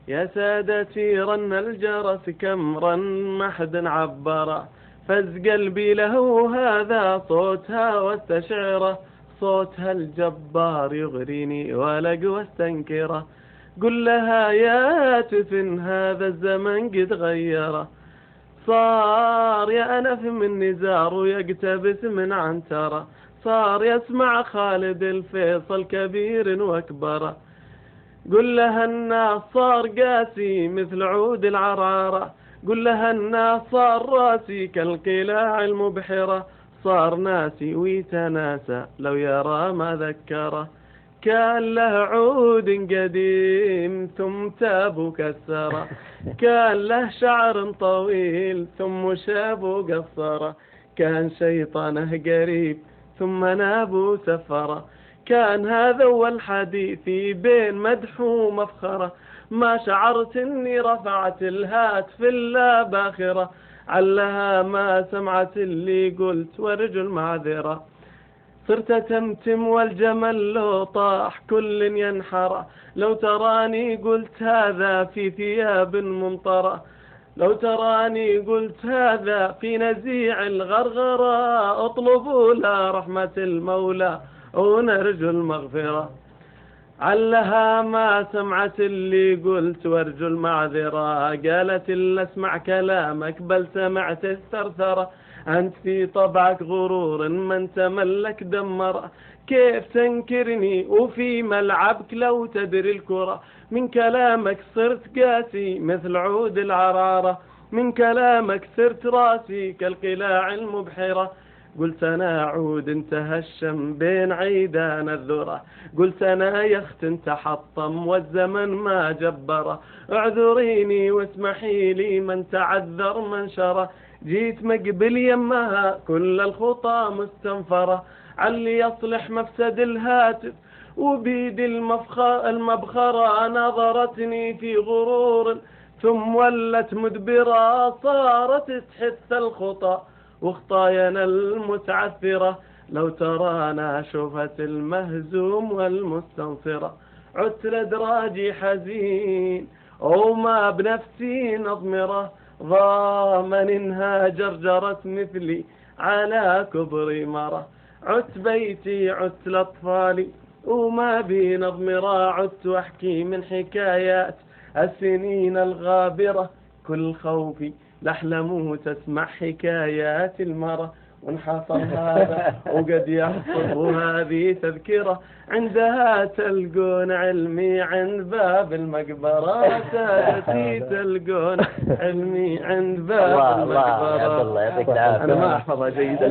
يا سادتي رن الجرس كم رن ما حد عبره، فز قلبي له هذا صوتها واستشعره، صوتها الجبار يغريني ولا قوى استنكره. قل لها يا تفن هذا الزمن قد غيره، صار يا أنف من نزار ويقتبس من عنترة، صار يسمع خالد الفيصل كبير واكبره. قل لها الناس صار قاسي مثل عود العرارة، قل لها الناس صار راسي كالقلاع المبحرة، صار ناسي ويتناسى لو يرى ما ذكره. كان له عود قديم ثم تاب وكسره، كان له شعر طويل ثم شاب وقصره، كان شيطانه قريب ثم ناب وسفره. كان هذا هو الحديث بين مدح ومفخرة، ما شعرت اني رفعت الهاتف الا باخرة، علها ما سمعت اللي قلت ورجل معذرة. صرت تمتم والجمل لو طاح كل ينحرى، لو تراني قلت هذا في ثياب ممطرة، لو تراني قلت هذا في نزيع الغرغرة. اطلبوا لا رحمة المولى ونرجو المغفرة، علها ما سمعت اللي قلت وارجو المعذرة. قالت إلا اسمع كلامك بل سمعت الثرثرة، أنت في طبعك غرور من تملك دمره، كيف تنكرني وفي ملعبك لو تدري الكرة. من كلامك صرت قاسي مثل عود العرارة، من كلامك صرت راسي كالقلاع المبحرة. قلت أنا عود تهشم بين عيدان الذرة، قلت أنا يخت تحطم والزمن ما جبره. اعذريني واسمحي لي من تعذر منشره، جيت مقبل يمها كل الخطى مستنفرة، علي يصلح مفسد الهاتف وبيد المبخرة. نظرتني في غرور ثم ولت مدبرة، صارت تحث الخطى وخطايانا المتعثرة. لو ترانا شوفت المهزوم والمستنصرة، عدت لدراجي حزين وما بنفسي نضمرة، ضامن إنها جرجرت مثلي على كبري مرة. عدت بيتي عدت لأطفالي وما بي نضمرة، عدت واحكي من حكايات السنين الغابرة، كل خوفي لأحلم تسمع حكايات المرة. وانحصر هذا وقد يحصل هذه تذكرة، عندها تلقون علمي عند باب المقبرة، سادتي تلقون علمي عند باب المقبرة. الله يعطيك العافية. أنا ما أحفظها جيدا.